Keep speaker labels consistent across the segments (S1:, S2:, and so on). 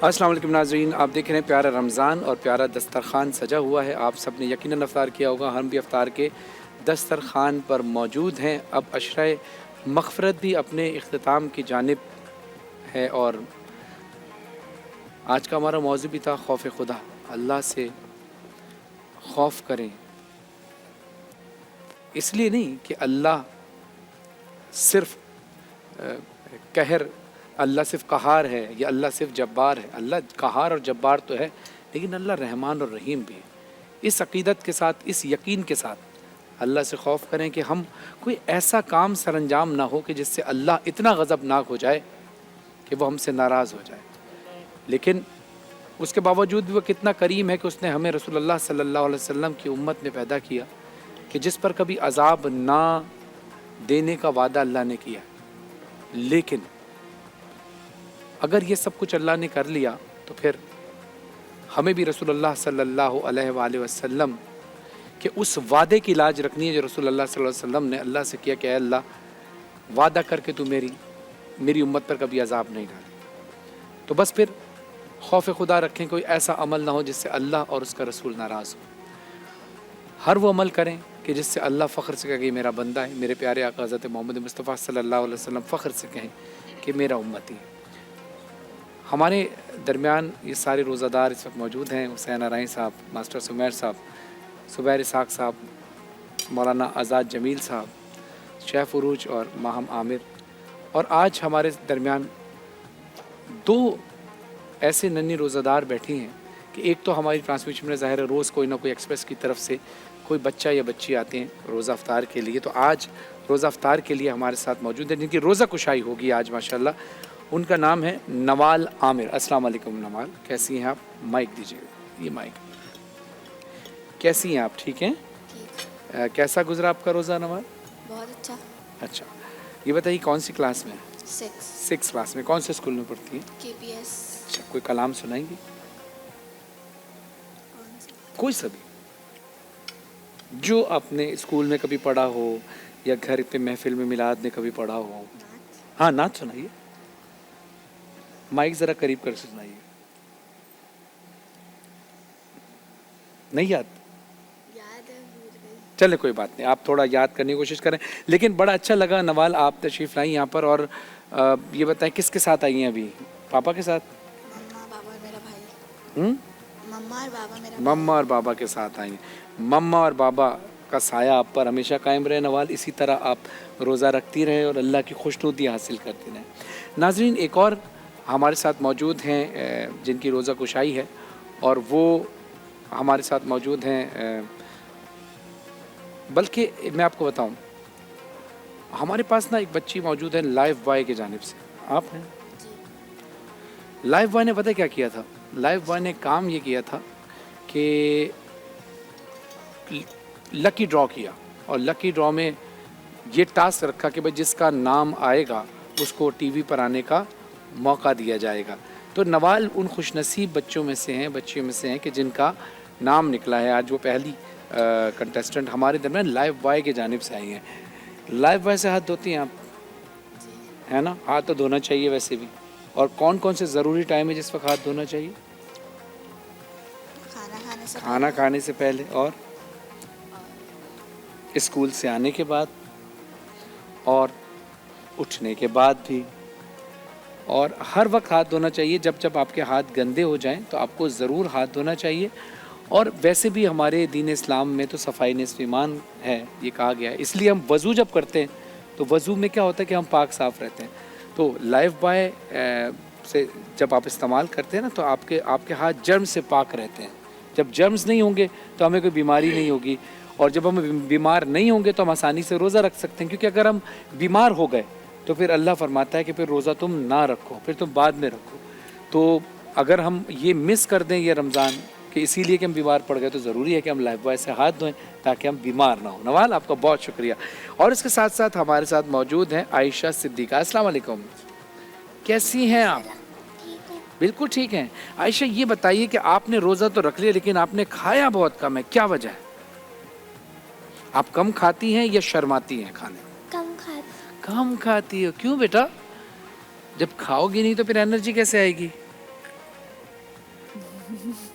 S1: السلام علیکم ناظرین، آپ دیکھ رہے ہیں پیارا رمضان اور پیارا دسترخوان سجا ہوا ہے. آپ سب نے یقیناً افطار کیا ہوگا، ہم بھی افطار کے دسترخوان پر موجود ہیں. اب عشرہ مغفرت بھی اپنے اختتام کی جانب ہے اور آج کا ہمارا موضوع بھی تھا خوف خدا. اللہ سے خوف کریں، اس لیے نہیں کہ اللہ صرف قہر، اللہ صرف قہار ہے یا اللہ صرف جبار ہے. اللہ قہار اور جبار تو ہے، لیکن اللہ رحمان اور رحیم بھی ہے. اس عقیدت کے ساتھ، اس یقین کے ساتھ اللہ سے خوف کریں کہ ہم کوئی ایسا کام سر انجام نہ ہو کہ جس سے اللہ اتنا غضبناک ہو جائے کہ وہ ہم سے ناراض ہو جائے. لیکن اس کے باوجود بھی وہ کتنا کریم ہے کہ اس نے ہمیں رسول اللہ صلی اللہ علیہ وسلم کی امت میں پیدا کیا کہ جس پر کبھی عذاب نہ دینے کا وعدہ اللہ نے کیا. لیکن اگر یہ سب کچھ اللہ نے کر لیا تو پھر ہمیں بھی رسول اللہ صلی اللہ علیہ وآلہ وسلم کہ اس وعدے کی لاج رکھنی ہے جو رسول اللہ صلی اللہ علیہ وسلم نے اللہ سے کیا کہ اے اللہ وعدہ کر کے تو میری امت پر کبھی عذاب نہیں ڈالے. تو بس پھر خوف خدا رکھیں، کوئی ایسا عمل نہ ہو جس سے اللہ اور اس کا رسول ناراض ہو. ہر وہ عمل کریں کہ جس سے اللہ فخر سے کہے کہ یہ میرا بندہ ہے. میرے پیارے آقا حضرت محمد مصطفیٰ صلی اللہ علیہ وسلم فخر سے کہیں کہ میرا امتی ہے. ہمارے درمیان یہ سارے روزہ دار اس وقت موجود ہیں. حسین ارائیں صاحب، ماسٹر سمیر صاحب، زبیر اسحاق صاحب، مولانا آزاد جمیل صاحب، شیخ عروج اور ماہم عامر. اور آج ہمارے درمیان دو ایسے ننھی روزہ دار بیٹھی ہیں کہ ایک تو ہماری ٹرانسمیشن میں ظاہر ہے روز کوئی نہ کوئی ایکسپریس کی طرف سے کوئی بچہ یا بچی آتے ہیں روزہ افطار کے لیے. تو آج روزہ افطار کے لیے ہمارے ساتھ موجود ہیں جن کی روزہ کشائی ہوگی آج ماشاءاللہ. ان کا نام ہے نوال عامر. السلام علیکم نوال، کیسی ہیں آپ؟ مائک دیجیے، یہ مائک. کیسی ہیں آپ؟ ٹھیک ہیں؟ کیسا گزرا آپ کا روزہ نوال؟
S2: بہت اچھا.
S1: اچھا، یہ بتائیے کون سی کلاس میں؟
S2: 6
S1: کلاس میں. کون سے اسکول میں پڑھتی ہیں؟
S2: KPS.
S1: اچھا، کوئی کلام سنائیں گی؟ کوئی سا بھی جو آپ نے اسکول میں کبھی پڑھا ہو یا گھر پہ محفل میں میلاد میں کبھی پڑھا ہو. ہاں نعت سنائیے، مائک ذرا قریب کر سنائیے. نہیں یاد؟
S2: یاد ہے، بھول گئی.
S1: چلے کوئی بات نہیں، آپ تھوڑا یاد کرنے کی کوشش کریں. لیکن بڑا اچھا لگا نوال آپ تشریف لائیں یہاں پر. اور یہ بتائیں کس کے ساتھ آئی ہیں ابھی؟ پاپا کے ساتھ؟
S2: مما، بابا، میرا بھائی. مما اور بابا میرا بھائی.
S1: مما اور بابا کے ساتھ آئی ہیں. مما اور بابا کا سایہ آپ پر ہمیشہ قائم رہے نوال. اسی طرح آپ روزہ رکھتی رہیں اور اللہ کی خوشنودی حاصل کرتی رہیں. ناظرین، ایک اور ہمارے ساتھ موجود ہیں جن کی روزہ کشائی ہے اور وہ ہمارے ساتھ موجود ہیں. بلکہ میں آپ کو بتاؤں، ہمارے پاس نا ایک بچی موجود ہے لائف بوائے کی جانب سے. آپ ہیں؟ لائف بوائے نے پتہ کیا کیا تھا؟ لائف بوائے نے کام یہ کیا تھا کہ لکی ڈرا کیا اور لکی ڈرا میں یہ ٹاسک رکھا کہ بھائی جس کا نام آئے گا اس کو ٹی وی پر آنے کا موقع دیا جائے گا. تو نوال ان خوش نصیب بچوں میں سے ہیں، بچیوں میں سے ہیں کہ جن کا نام نکلا ہے. آج وہ پہلی کنٹیسٹنٹ ہمارے درمیان لائف بوائے کی جانب سے آئی ہیں. لائف بوائے سے ہاتھ دھوتی ہیں آپ؟ ہے نا، ہاتھ تو دھونا چاہیے ویسے بھی. اور کون کون سے ضروری ٹائم ہے جس وقت ہاتھ دھونا چاہیے؟ کھانا کھانے سے پہلے، اور اسکول سے آنے کے بعد، اور اٹھنے کے بعد بھی. اور ہر وقت ہاتھ دھونا چاہیے. جب جب آپ کے ہاتھ گندے ہو جائیں تو آپ کو ضرور ہاتھ دھونا چاہیے. اور ویسے بھی ہمارے دین اسلام میں تو صفائی نصف ایمان ہے، یہ کہا گیا ہے. اس لیے ہم وضو جب کرتے ہیں تو وضو میں کیا ہوتا ہے کہ ہم پاک صاف رہتے ہیں. تو لائف بوائے سے جب آپ استعمال کرتے ہیں نا تو آپ کے ہاتھ جرم سے پاک رہتے ہیں. جب جرمز نہیں ہوں گے تو ہمیں کوئی بیماری نہیں ہوگی. اور جب ہم بیمار نہیں ہوں گے تو ہم آسانی سے روزہ رکھ سکتے ہیں. کیونکہ اگر ہم بیمار ہو گئے تو پھر اللہ فرماتا ہے کہ پھر روزہ تم نہ رکھو، پھر تم بعد میں رکھو. تو اگر ہم یہ مس کر دیں یہ رمضان کہ اسی لیے کہ ہم بیمار پڑ گئے تو ضروری ہے کہ ہم لائف بوائے سے ہاتھ دھوئیں تاکہ ہم بیمار نہ ہوں. نوال آپ کا بہت شکریہ. اور اس کے ساتھ ساتھ ہمارے ساتھ موجود ہیں عائشہ صدیقہ. السلام علیکم، کیسی ہیں آپ؟ بالکل ٹھیک ہیں. عائشہ یہ بتائیے کہ آپ نے روزہ تو رکھ لیا لیکن آپ نے کھایا بہت کم ہے، کیا وجہ ہے؟ آپ کم کھاتی ہیں یا شرماتی ہیں کھانے؟ کم کھاتی ہو. کیوں بیٹا؟ جب کھاؤ گی نہیں تو پھر انرجی کیسے آئے گی؟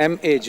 S1: MAJ,